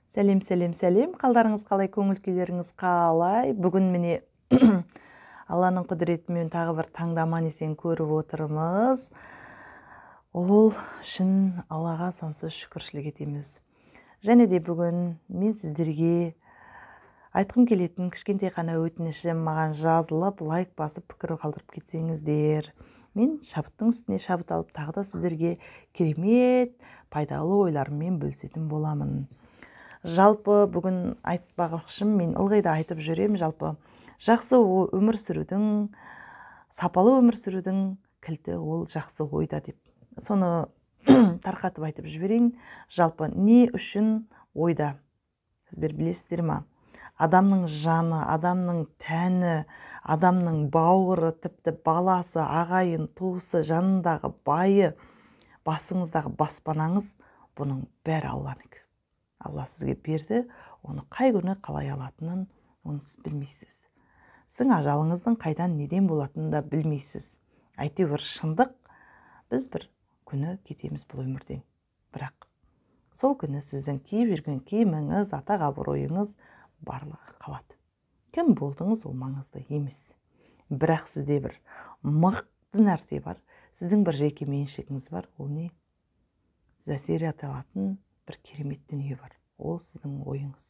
Сәлем. Қалдарыңыз қалай, көңіл күйлеріңіз қалай? Бүгін міне Алланың құдіретімен тағы бір таңдаман есен көріп отырмыз. Ол үшін Аллаға сансыз шүкіршілік етеміз. Және де бүгін мен сіздерге айтқым келетін кішкентай ғана өтінішім маған жазылып, лайк басып, пікір қалдырып кетсеңіздер. Мен шабыттың үстіне шабыт алып, тағы да сіздерге керемет, пайдалы ойларыммен бөлісетін боламын. Жалпы бүгін айтпақшым, мен ылғи да айтып жүрем, жалпы жақсы өмір сүрудің, сапалы өмір сүрудің кілті ол жақсы ойда деп. Соны тарқатып айтып жіберейін. Жалпы не үшін ойда? Сіздер білесіздер ма? Адамның жаны, адамның тәні, адамның бауыры, тіпті баласы, ағайын, туысы, жанындағы байы, басыңыздағы баспанаңыз, бұның бәрі Алланікі. Алла сізге берді, оны қай күні қалай алатынын оны сіз білмейсіз. Сіздің ажалыңыздың қайдан неден болатынын да білмейсіз. Әйтеуір шындық, біз бір күні кетеміз бұл өмірден. Бірақ сол күні сіздің киіп жүрген киіміңіз, атақ абыройыңыз барлығы қалады. Кім болдыңыз, ол маңызды емес. Бірақ сізде бір мықты нәрсе бар, сіздің бір жеке меншігіңіз бар, ол не? Сіз әсер ете алатын бір керемет дүние бар. Ол сіздің ойыңыз.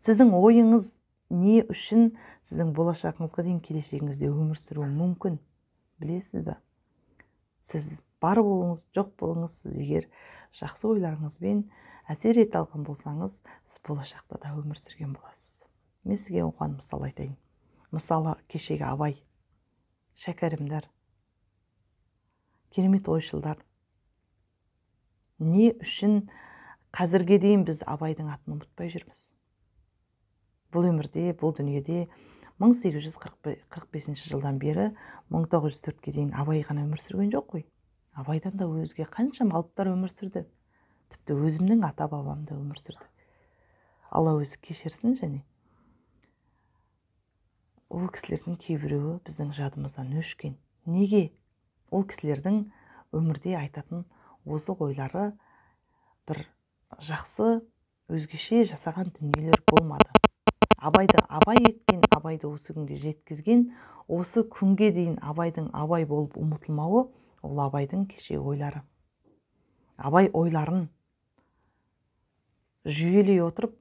Сіздің ойыңыз не үшін сіздің болашағыңызға дейін келешегіңізде өмір сүруі мүмкін? Білесіз бе? Сіз бар болыңыз, жоқ болыңыз, сіз егер жақсы ойларыңызбен әсер ете алған болсаңыз, сіз болашақта да өмір сүрген боласыз. Мен сізге оған мысал айтайын. Мысалы, кешегі Абай, шәкәрімдер, керемет ойшылдар. Не үшін қазірге дейін біз Абайдың атын ұмытпай жүрміз? Бұл өмірде, бұл дүниеде 1845 жылдан бері 1904-ке дейін Абай ғана өмір сүрген жоқ қой. Абайдан да өзге қаншама алыптар өмір сүрді. Тіпті өзімнің ата-бабам да өмір сүрді. Алла өзі кешірсін және. Ол кісілердің кейбіреуі біздің жадымыздан өшкен. Неге? Ол кісілердің өмірде айтатын осы ойлары бір жақсы, өзгеше жасаған дүниелер болмады. Абайды Абай еткен, Абайды осы күнге жеткізген, осы күнге дейін Абайдың Абай болып ұмытылмауы, ол Абайдың кеше ойлары. Абай ойларын жүйелей отырып,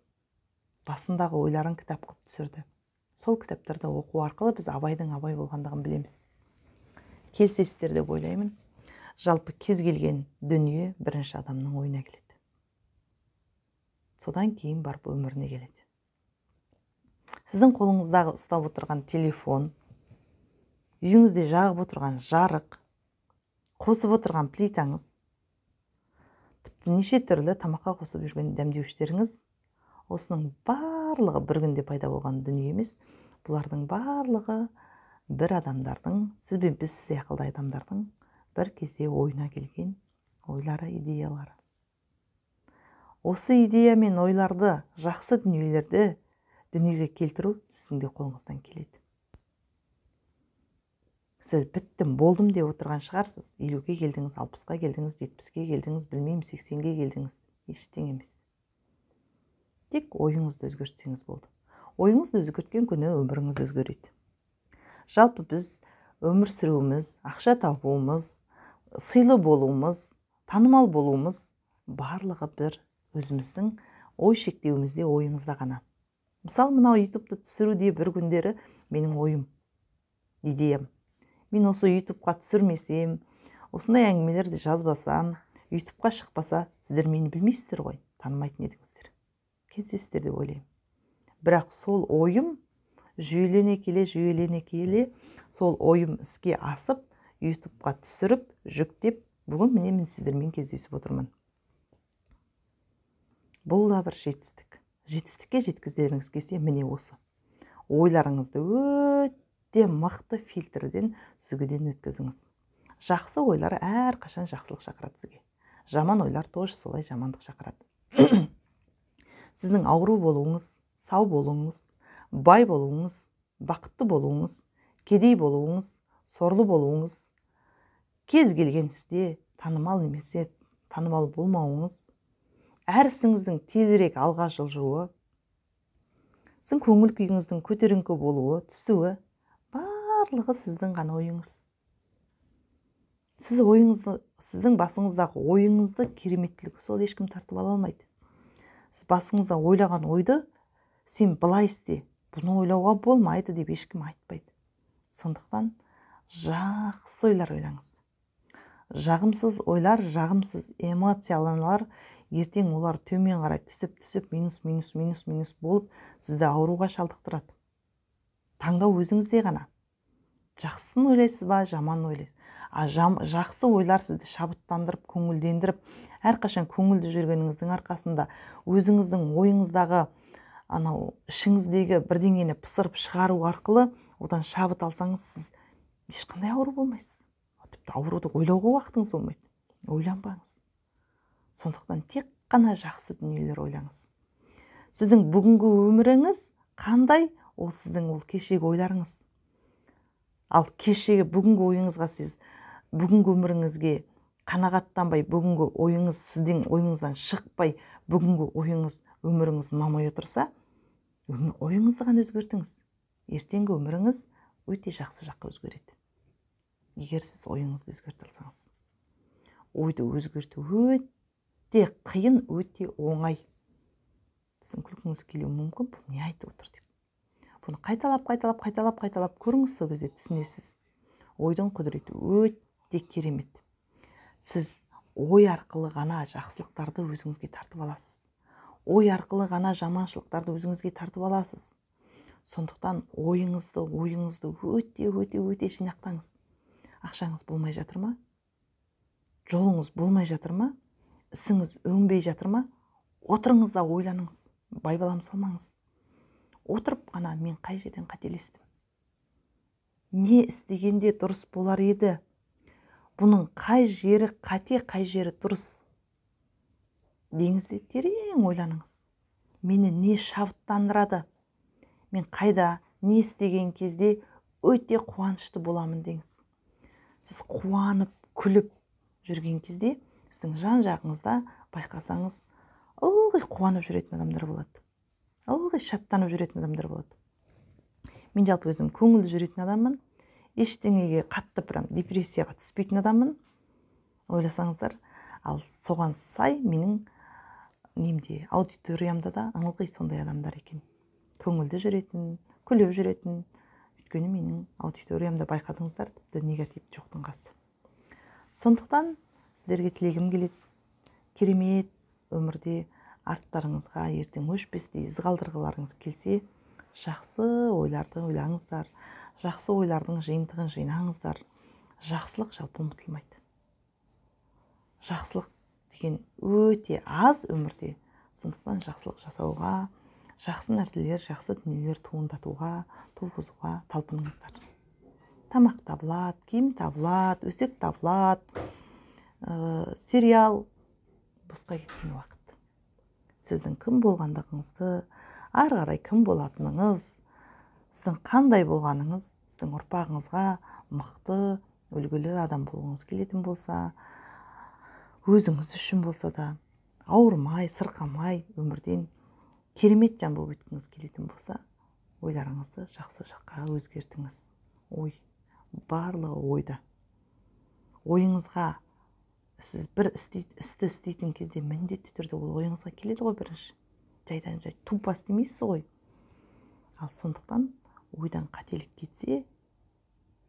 басындағы ойларын кітап қылып түсірді. Сол кітаптарда оқу арқылы біз Абайдың Абай болғандығын білеміз. Келісесіздер деп ойлаймын. Жалпы кез келген дүние бірінші адамның ойына келеді. Содан кейін барып өміріне келеді. Сіздің қолыңыздағы ұстап отырған телефон, үйіңізде жағып отырған жарық, қосып отырған плитаңыз, тіпті неше түрлі тамаққа қосып жүрген дәмдеуіштеріңіз, осының барлығы бір күнде пайда болған дүние емес, бұлардың барлығы бір адамдардың, сіз бен біз сияқты адамдардың бір кезде ойына келген ойлары, идеялары. Осы идея мен ойларды, жақсы дүниелерді дүниеге келтіру сіздің де қолыңыздан келеді. Сіз біттім, болдым деп отырған шығарсыз. 50-ге келдіңіз, 60-ға келдіңіз, 70-ге келдіңіз, білмеймін, 80-ге келдіңіз. Ештеңе емес. Тек ойыңызды өзгертсеңіз болды. Ойыңызды өзгерткен күні өміріңіз өзгереді. Жалпы біз өмір сүруіміз, ақша табуымыз, сыйлы болуымыз, танымал болуымыз барлығы бір өзіміздің ой шектеуімізде, ойымызда ғана. Мысалы, мынау ютубты түсіруде бір күндері менің ойым, идеям. Мен осы ютубқа түсірмесем, осындай әңгімелерді жазбасам, ютубқа шықпаса, сіздер мені білмейсіздер ғой, танымайтын едіңіздер. Келісесіздер деп ойлаймын. Бірақ сол ойым жүйелене келе, сол ойым іске асып, ютубқа түсіріп, жүктеп, бүгін міне мен сіздермен кездесіп отырмын. Бұл да бір жетістік. Жетістікке жеткізеріңіз келсе, міне осы. Ойларыңызды өте мықты фильтрден, сүзгіден өткізіңіз. Жақсы ойлар әрқашан жақсылық шақырады сізге. Жаман ойлар тоже солай жамандық шақырады. Сіздің ауру болуыңыз, сау болуыңыз, бай болуыңыз, бақытты болуыңыз, кедей болуыңыз, сорлы болуыңыз, кез келген істе танымал немесе танымал болмауыңыз, әр ісіңіздің тезірек алға жылжуы, сіздің көңіл күйіңіздің көтеріңкі болуы, түсуі, барлығы сіздің ғана ойыңыз. Сіздің басыңыздағы ойыңызды кереметтілігі сол ешкім тартып ала алмайды. Сіз басыңызда ойлаған ойды сен былай істе, бұны ойлауға болмайды деп ешкім айтпайды. Сондықтан жақсы ойлар ойлаңыз. Жағымсыз ойлар, жағымсыз эмоциялар, ертең олар төмен қарай түсіп минус болып сізді ауруға шалдықтырады. Таңдау өзіңізде ғана. Жақсысын ойлайсыз ба, жаман ойлайсыз. Жақсы ойлар сізді шабыттандырып, көңілдендіріп, әрқашан көңілді жүргеніңіздің арқасында өзіңіздің ойыңыздағы ішіңіздегі бірдеңені пысырып шығару арқылы одан шабыт алсаңыз, сіз ешқандай ауру болмайсыз. Тіпті ауруды ойлауға уақытыңыз болмайды. Ойланбаңыз. Сондықтан тек қана жақсы дүниелер ойлаңыз. Сіздің бүгінгі өміріңіз қандай, ол сіздің ол кешегі ойларыңыз. Ал кешегі бүгінгі ойыңызға сіз бүгінгі өміріңізге қанағаттанбай, бүгінгі ойыңыз сіздің ойыңыздан шықпай, бүгінгі өміріңіз ұнамай отырса, ойыңызды ғана өзгертіңіз. Ертеңгі өміріңіз өте жақсы жаққа өзгереді. Егер сіз ойыңызды өзгерте алсаңыз. Ойды өзгерту өте қиын, өте оңай. Сіздің күлкіңіз келуі мүмкін, бұл не айтып отыр деп. Бұны қайталап көріңіз, сол кезде түсінесіз. Ойдың құдіреті өте керемет. Сіз ой арқылы ғана жақсылықтарды өзіңізге тартып аласыз. Ой арқылы ғана жаманшылықтарды өзіңізге тартып аласыз. Сондықтан ойыңызды өте жинақтаңыз. Ақшаңыз болмай жатыр ма? Жолыңыз болмай жатыр ма? Ісіңіз өнбей жатыр ма? Отырыңыз да ойланыңыз. Байбалам салмаңыз. Отырып қана мен қай жерден қателестім? Не істегенде дұрыс болар еді? Бұның қай жері қате, қай жері дұрыс? Деңізде терең ойланыңыз. Мені не шабыттандырады? Мен қайда, не істеген кезде өте қуанышты боламын деңіз. Сіз қуанып, күліп жүрген кезде, сіздің жан жағыңызда байқасаңыз, ылғи қуанып жүретін адамдар болады. Ылғи шаттанып жүретін адамдар болады. Мен жалпы өзім көңілді жүретін адаммын. Ештеңеге қатты депрессияға түспейтін адаммын. Ойласаңыздар, ал соған сай менің аудиториямда да ылғи сондай адамдар екен. Көңілді жүретін, күліп жүретін. Өйткені менің аудиториямда байқадыңыздар, тіпті негатив жоқтың қасы. Сондықтан сіздерге тілегім келеді. Керемет өмірде арттарыңызға ертең өшпестей із қалдырғыларыңыз келсе, жақсы ойларды ойлаңыздар, жақсы ойлардың жиынтығын жинаңыздар. Жақсылық жалпы ұмытылмайды. Жақсылық деген өте аз өмірде. Сондықтан жақсылық жасауға, жақсы нәрселер, жақсы дүниелер туғызуға талпыныңыздар. Тамақ табылады, киім табылады, өсек табылады, сериал босқа кеткен уақыт. Сіздің кім болғандығыңызды, ары қарай кім болатыныңыз, сіздің қандай болғаныңыз, сіздің ұрпағыңызға мықты, үлгілі адам болғыңыз келетін болса, өзіңіз үшін болса да, ауырмай, сырқамай, өмірден керемет жан болып өткіңіз келетін болса, ойларыңызды жақсы жаққа өзгертіңіз. Ой, барлығы ойда. Ойыңызға сіз бір істі істейтін кезде міндетті түрде ол ойыңызға келеді ғой бірінші. Жайдан жай тупа істемейсіз ғой. Ал сондықтан ойдан қателік кетсе,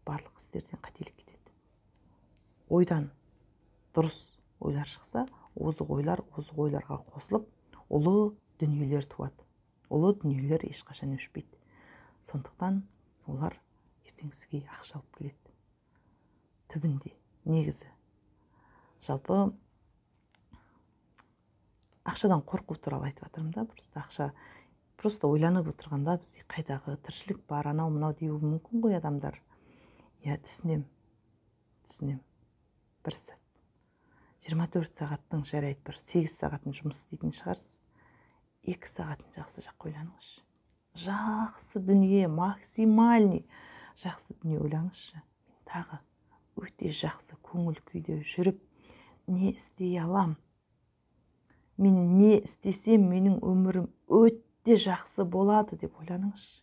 барлық істерден қателік кетеді. Ойдан дұрыс ойлар шықса, озық ойларға қосылып, ұлы дүниелер туады. Ұлы дүниелер ешқашан өшпейді. Сондықтан олар ертең сізге ақша алып келеді. Түбінде, негізі. Жалпы ақшадан қорқу туралы айтып жатырмын да, просто ойланып отырғанда бізде қайдағы тіршілік бар, анау мынау деуі мүмкін ғой адамдар. Я түсінем. Бір сәт. 24 сағаттың жарайды бір 8 сағатын жұмыс істейтін шығарсыз. 2 сағатын жақсы жаққа ойланыңызшы. Жақсы дүние, максимальный жақсы дүние ойлаңызшы. Тағы өте жақсы көңіл күйде жүріп, не істей алам? мен не істесем менің өмірім өте жақсы болады деп ойланыңызшы.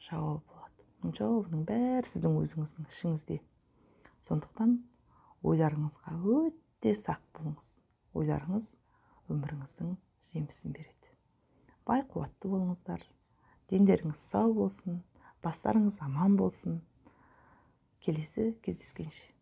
Жауап болады. Жауабының бәрі сіздің өзіңіздің ішіңізде. Сондықтан ойларыңызға өте сақ болыңыз. Ойларыңыз өміріңіздің жемісін береді. Бай қуатты болыңыздар. Дендеріңіз сау болсын, бастарыңыз аман болсын. Келесі кездескенше.